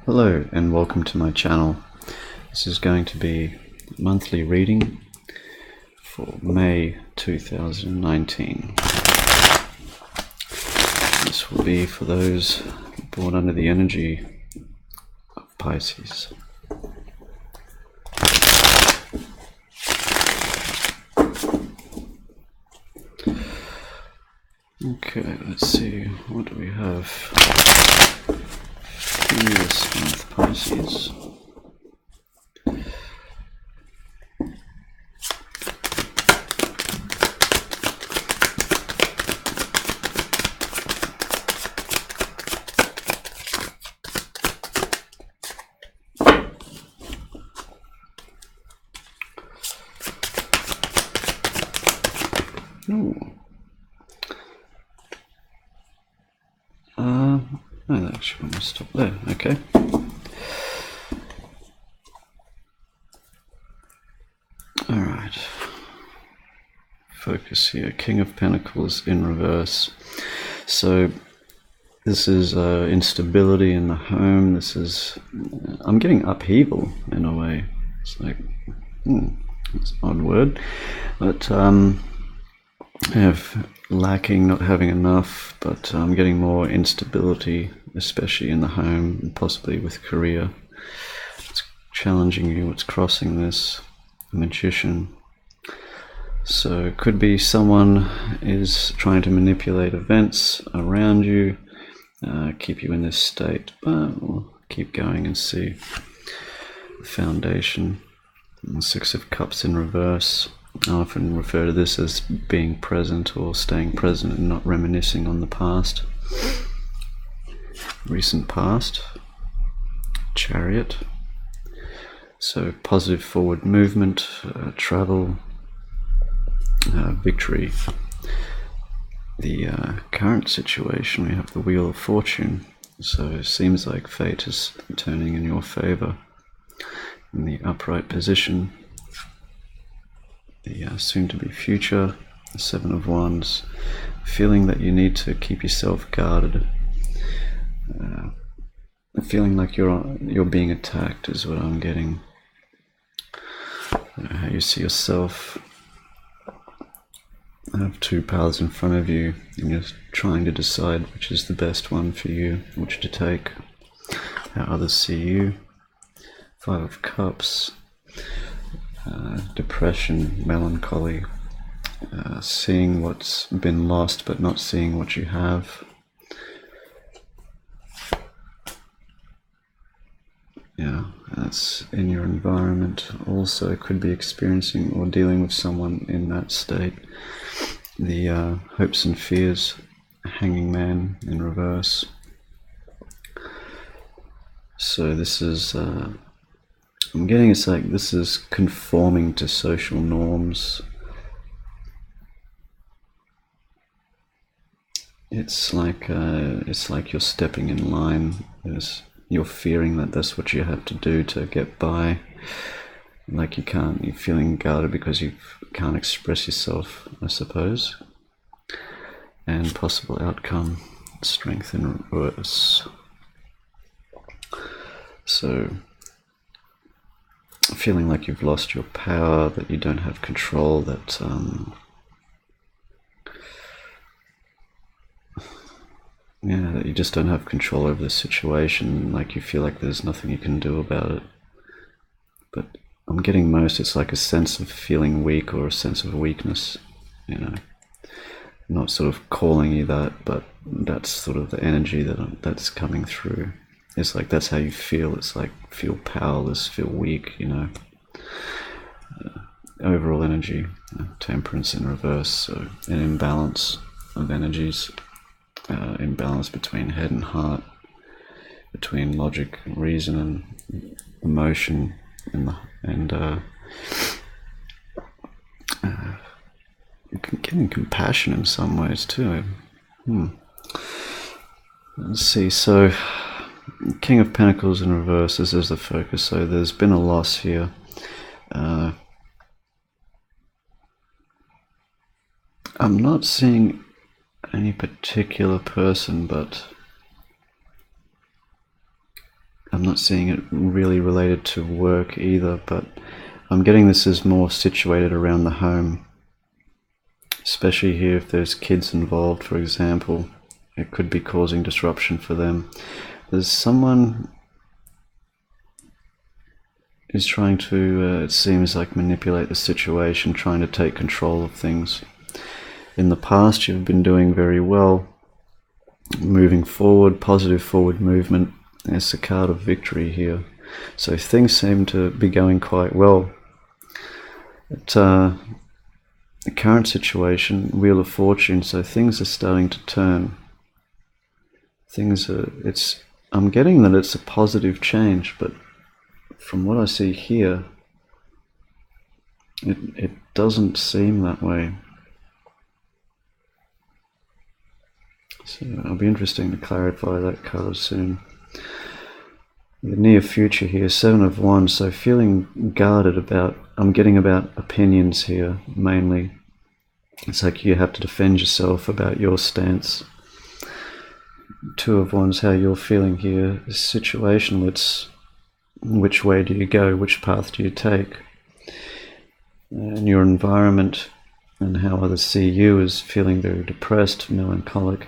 Hello and welcome to my channel. This is going to be a monthly reading for May 2019. This will be for those born under the energy of Pisces. Okay, let's see, what do we have in this month, Pisces? No, actually, I'm going to stop there. Okay. Alright. Focus here. King of Pentacles in reverse. So, this is instability in the home. This is... I'm getting upheaval in a way. It's like... it's an odd word. But, I have lacking, not having enough, but I'm getting more instability, especially in the home and possibly with career. It's challenging you, it's crossing this magician. So it could be someone is trying to manipulate events around you, keep you in this state, but we'll keep going and see the foundation. And 6 of Cups in reverse. I often refer to this as being present or staying present and not reminiscing on the past. Recent past. Chariot. So positive forward movement, travel, victory. The current situation, we have the Wheel of Fortune. So it seems like fate is turning in your favor. In the upright position. The soon-to-be future, the 7 of Wands, feeling that you need to keep yourself guarded, feeling like you're being attacked is what I'm getting. How you see yourself. I have 2 paths in front of you, and you're trying to decide which is the best one for you, which to take, how others see you. 5 of Cups. Depression, melancholy, seeing what's been lost but not seeing what you have. Yeah, that's in your environment. Also could be experiencing or dealing with someone in that state. The hopes and fears, Hanging Man in reverse. So this is I'm getting it's like this is conforming to social norms. It's like you're stepping in line. You're fearing that that's what you have to do to get by. Like you're feeling guarded because you can't express yourself, I suppose. And possible outcome, Strength in reverse. So feeling like you've lost your power, that you don't have control, that that you just don't have control over the situation, like you feel like there's nothing you can do about it. But I'm getting it's like a sense of feeling weak or a sense of weakness, I'm not sort of calling you that, but that's sort of the energy that's coming through. It's like that's how you feel. It's like feel powerless, feel weak, overall energy, Temperance in reverse, so an imbalance of energies, imbalance between head and heart, between logic and reason and emotion, and getting compassion in some ways too. Let's see, so King of Pentacles in reverse, this is the focus. So there's been a loss here. I'm not seeing any particular person, but I'm not seeing it really related to work either, but I'm getting this is more situated around the home. Especially here if there's kids involved, for example, it could be causing disruption for them. There's someone who's trying to, it seems like, manipulate the situation, trying to take control of things. In the past, you've been doing very well, moving forward, positive forward movement. There's a card of victory here. So things seem to be going quite well. The current situation, Wheel of Fortune, so things are starting to turn. I'm getting that it's a positive change, but from what I see here, it doesn't seem that way. So it'll be interesting to clarify that card soon. The near future here, 7 of Wands, so feeling guarded about, I'm getting about opinions here, mainly. It's like you have to defend yourself about your stance. 2 of Wands, how you're feeling here, is situational. It's which way do you go, which path do you take? And your environment and how others see you is feeling very depressed, melancholic,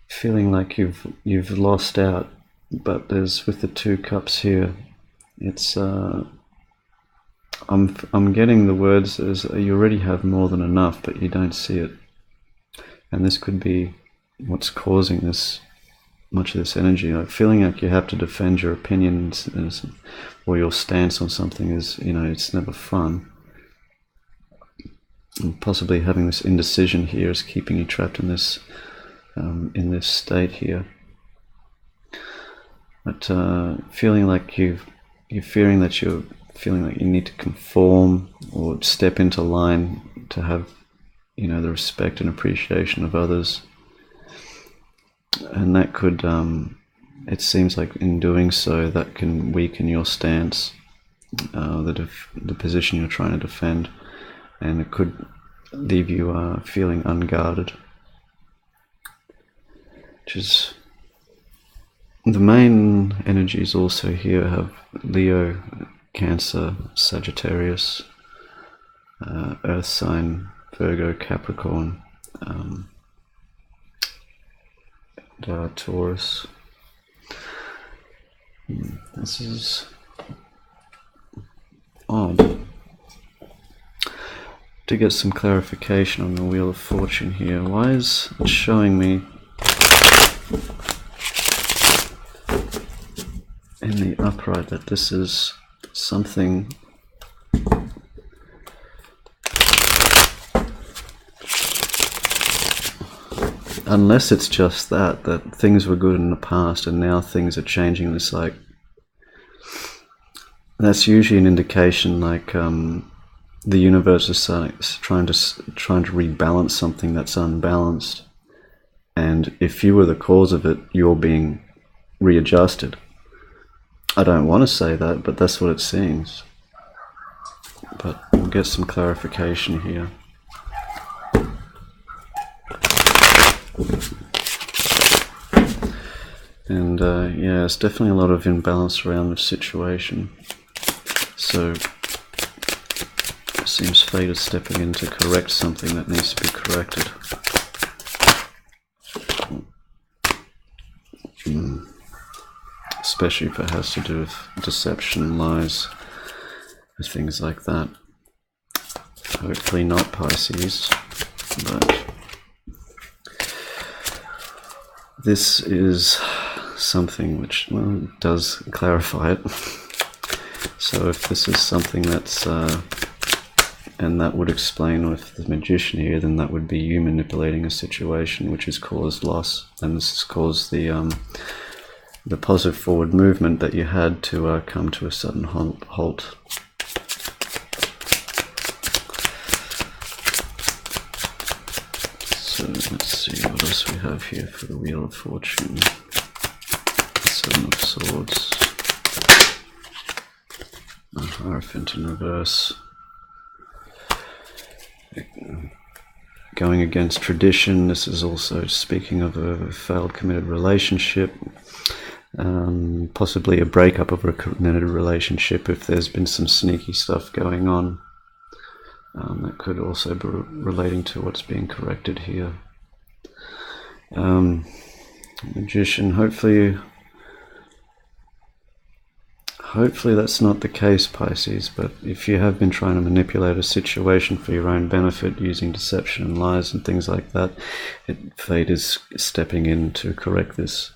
feeling like you've lost out. But there's, with the 2 cups here, it's I'm getting the words as you already have more than enough, but you don't see it. And this could be what's causing this, much of this energy. Like feeling like you have to defend your opinions or your stance on something is, it's never fun. And possibly having this indecision here is keeping you trapped in this state here. But feeling like you're fearing that you're feeling like you need to conform or step into line to have, the respect and appreciation of others. And that could, it seems like in doing so, that can weaken your stance, the position you're trying to defend, and it could leave you feeling unguarded. Which is, the main energies also here have Leo, Cancer, Sagittarius, Earth sign, Virgo, Capricorn, and Taurus. This is odd. To get some clarification on the Wheel of Fortune here, why is it showing me in the upright that this is something unless it's just that things were good in the past and now things are changing. It's like, that's usually an indication like the universe is trying to rebalance something that's unbalanced, and if you were the cause of it, you're being readjusted. I don't want to say that, but that's what it seems. But we'll get some clarification here. And yeah, it's definitely a lot of imbalance around the situation. So it seems fate is stepping in to correct something that needs to be corrected. Especially if it has to do with deception and lies, and things like that. Hopefully not Pisces, but this is something which, well, does clarify it. So if this is something that's, and that would explain with the Magician here, then that would be you manipulating a situation which has caused loss, and this has caused the positive forward movement that you had to come to a sudden halt. So let's see what else we have here for the Wheel of Fortune. 7 of Swords. Hierophant in reverse. Going against tradition. This is also speaking of a failed committed relationship. Possibly a breakup of a committed relationship if there's been some sneaky stuff going on. That could also be relating to what's being corrected here. Magician, hopefully that's not the case, Pisces, but if you have been trying to manipulate a situation for your own benefit using deception and lies and things like that, fate is stepping in to correct this.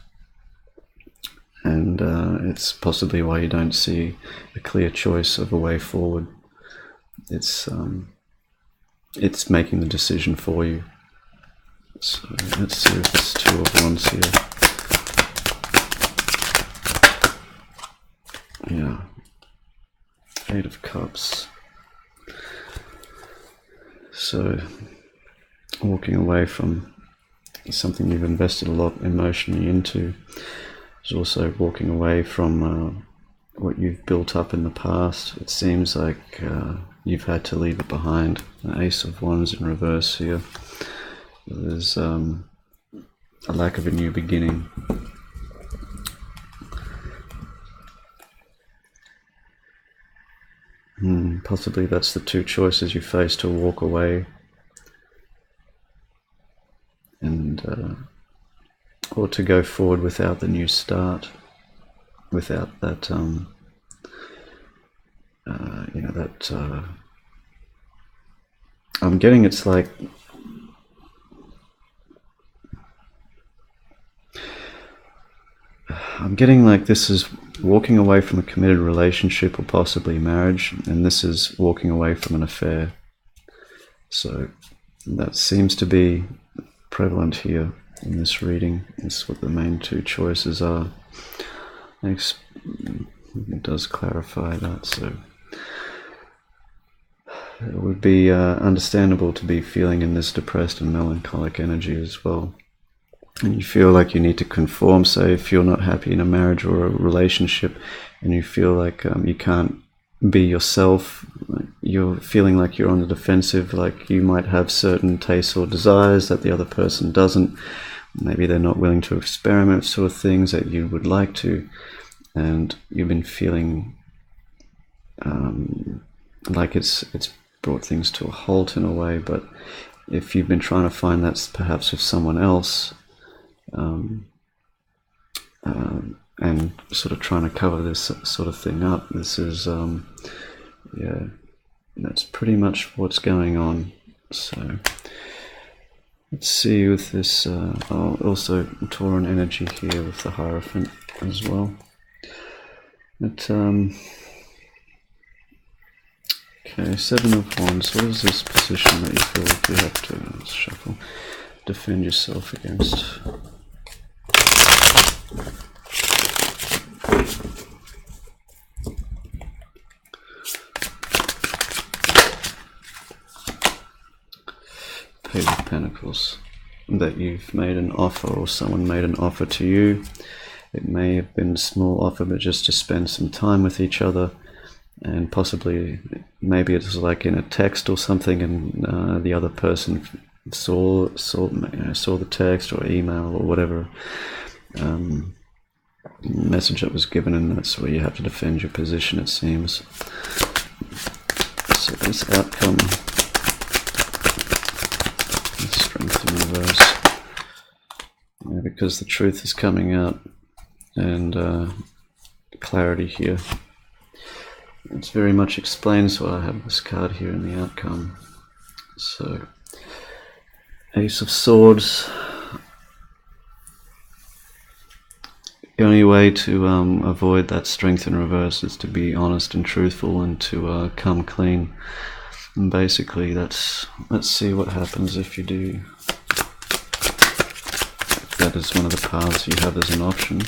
And it's possibly why you don't see a clear choice of a way forward. It's making the decision for you. So let's see if this Two of Wands here. Yeah. Eight of Cups. So walking away from something you've invested a lot emotionally into is also walking away from what you've built up in the past. It seems like you've had to leave it behind. The Ace of Wands in reverse here. There's a lack of a new beginning. Possibly that's the two choices you face: to walk away and or to go forward without the new start, without that I'm getting it's like this is walking away from a committed relationship or possibly marriage, and this is walking away from an affair. So that seems to be prevalent here in this reading. It's what the main two choices are. It does clarify that, so it would be understandable to be feeling in this depressed and melancholic energy as well. And you feel like you need to conform. So if you're not happy in a marriage or a relationship and you feel like you can't be yourself, you're feeling like you're on the defensive, like you might have certain tastes or desires that the other person doesn't. Maybe they're not willing to experiment with sort of things that you would like to, and you've been feeling like it's brought things to a halt in a way. But if you've been trying to find that perhaps with someone else, and sort of trying to cover this sort of thing up, this is yeah, that's pretty much what's going on. So let's see with this also Tauran energy here with the Hierophant as well. But okay, Seven of Wands. What is this position that you feel like you have to, let's shuffle, defend yourself against? Page of Pentacles. That you've made an offer, or someone made an offer to you. It may have been a small offer, but just to spend some time with each other, and possibly maybe it was like in a text or something, and the other person saw the text or email or whatever message that was given, and that's where you have to defend your position, it seems. So this outcome, Strength in reverse, yeah, because the truth is coming out, and clarity here. It very much explains why I have this card here in the outcome. So Ace of Swords. The only way to avoid that strength in reverse is to be honest and truthful, and to come clean. And basically let's see what happens if you do. If that is one of the paths you have as an option.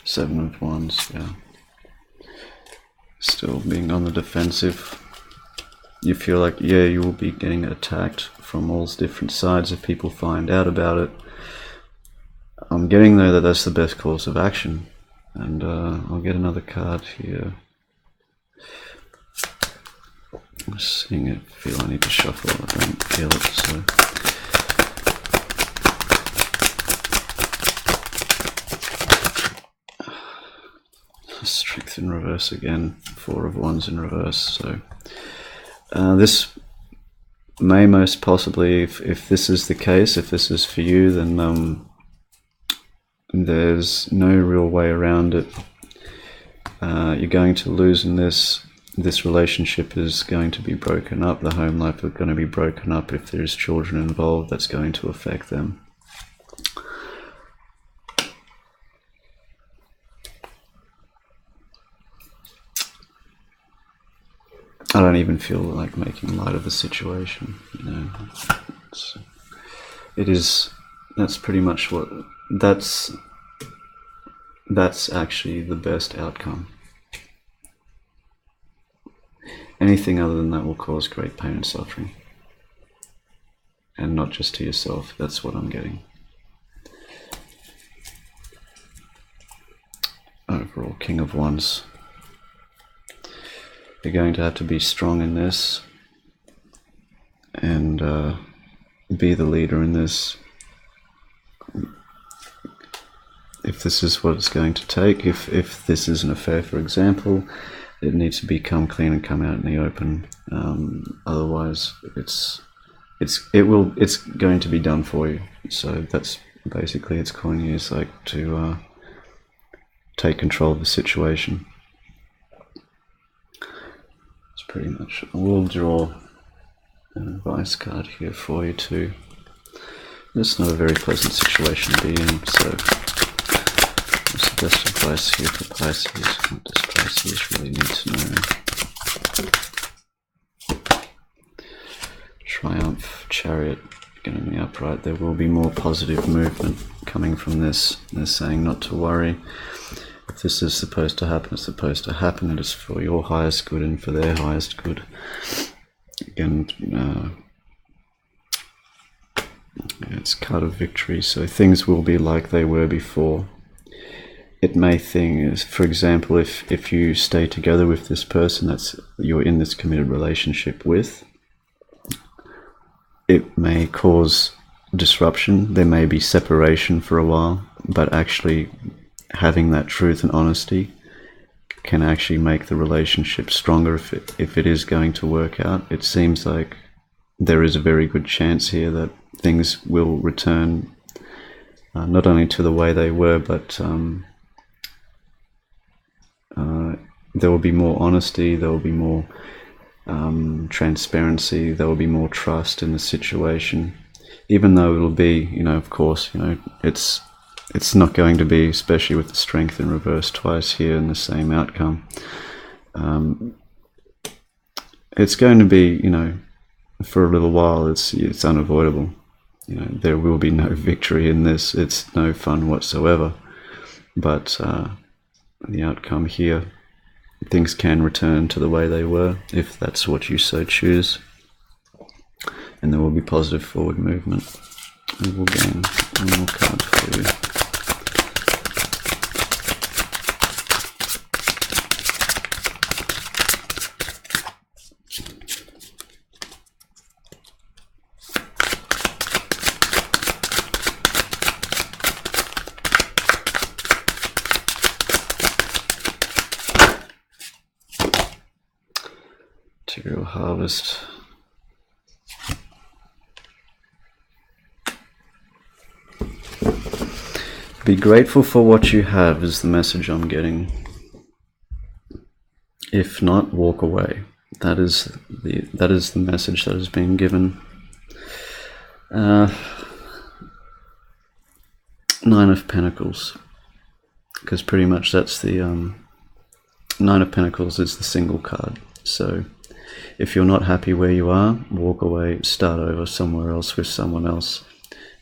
Seven of Wands, yeah. Still being on the defensive. you feel like, yeah, you will be getting attacked from all different sides if people find out about it. I'm getting though that that's the best course of action. And I'll get another card here. I'm seeing it, feel I need to shuffle, I don't feel it, so. Strength in reverse again, 4 of Wands in reverse, so. This may most possibly, if this is the case, if this is for you, then there's no real way around it. You're going to lose in this. This relationship is going to be broken up. The home life is going to be broken up. If there's children involved, that's going to affect them. I don't even feel like making light of the situation, you know. That's pretty much what, that's actually the best outcome. Anything other than that will cause great pain and suffering. And not just to yourself, that's what I'm getting. Overall, King of Wands. You're going to have to be strong in this and be the leader in this. If this is what it's going to take, if this is an affair, for example, it needs to become clean and come out in the open. Otherwise, it's going to be done for you. So that's basically it's calling you, is like to take control of the situation. Pretty much. We'll draw an advice card here for you too. It's not a very pleasant situation to be in, so what's the best advice here for Pisces? What does Pisces really need to know? Triumph, Chariot, going in the upright. There will be more positive movement coming from this. They're saying not to worry. If this is supposed to happen, it's supposed to happen. It is for your highest good and for their highest good. Again, it's card of victory, so things will be like they were before. It may for example, if you stay together with this person that's you're in this committed relationship with, it may cause disruption. There may be separation for a while, but actually having that truth and honesty can actually make the relationship stronger if it is going to work out. It seems like there is a very good chance here that things will return not only to the way they were, but there will be more honesty, there will be more transparency, there will be more trust in the situation. Even though it'll be, of course, it's not going to be, especially with the Strength in reverse twice here and the same outcome. It's going to be, for a little while, it's unavoidable. There will be no victory in this. It's no fun whatsoever. But the outcome here, things can return to the way they were, if that's what you so choose. And there will be positive forward movement. We will gain one more card for you. Material harvest. Be grateful for what you have is the message I'm getting. If not, walk away. That is the message that has been given. 9 of Pentacles, because pretty much that's the 9 of Pentacles is the single card. So if you're not happy where you are, walk away, start over somewhere else with someone else,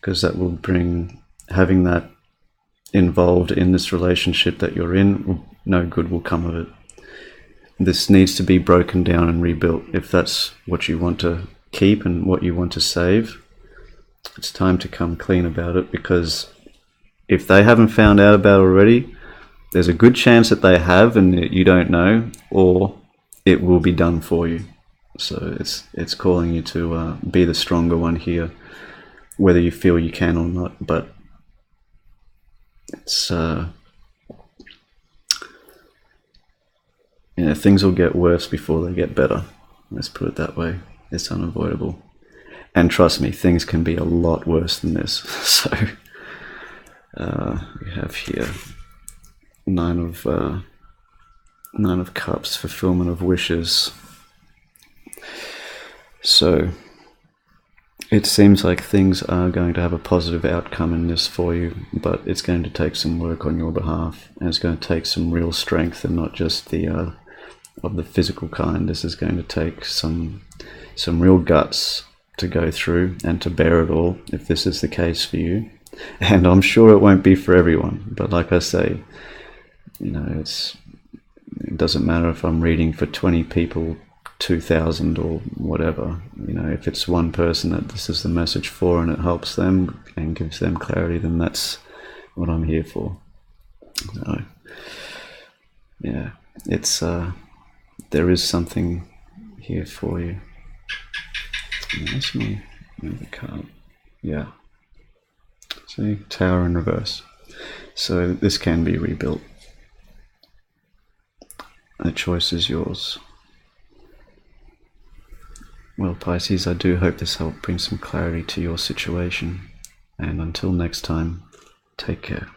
because that will bring, having that involved in this relationship that you're in, no good will come of it. this needs to be broken down and rebuilt. If that's what you want to keep and what you want to save, it's time to come clean about it, because if they haven't found out about it already, there's a good chance that they have and you don't know, or it will be done for you. So it's calling you to be the stronger one here, whether you feel you can or not. But it's things will get worse before they get better. Let's put it that way. It's unavoidable. And trust me, things can be a lot worse than this. So we have here Nine of Cups, fulfillment of wishes. So it seems like things are going to have a positive outcome in this for you, but it's going to take some work on your behalf, and it's going to take some real strength, and not just the of the physical kind. This is going to take some real guts to go through and to bear it all, if this is the case for you. And I'm sure it won't be for everyone, but like I say, it doesn't matter if I'm reading for 20 people, 2,000 or whatever. If it's one person that this is the message for and it helps them and gives them clarity, then that's what I'm here for. So yeah, it's there is something here for you. Let me move the card. Yeah. See, Tower in reverse. So this can be rebuilt. The choice is yours. Well, Pisces, I do hope this helped bring some clarity to your situation. And until next time, take care.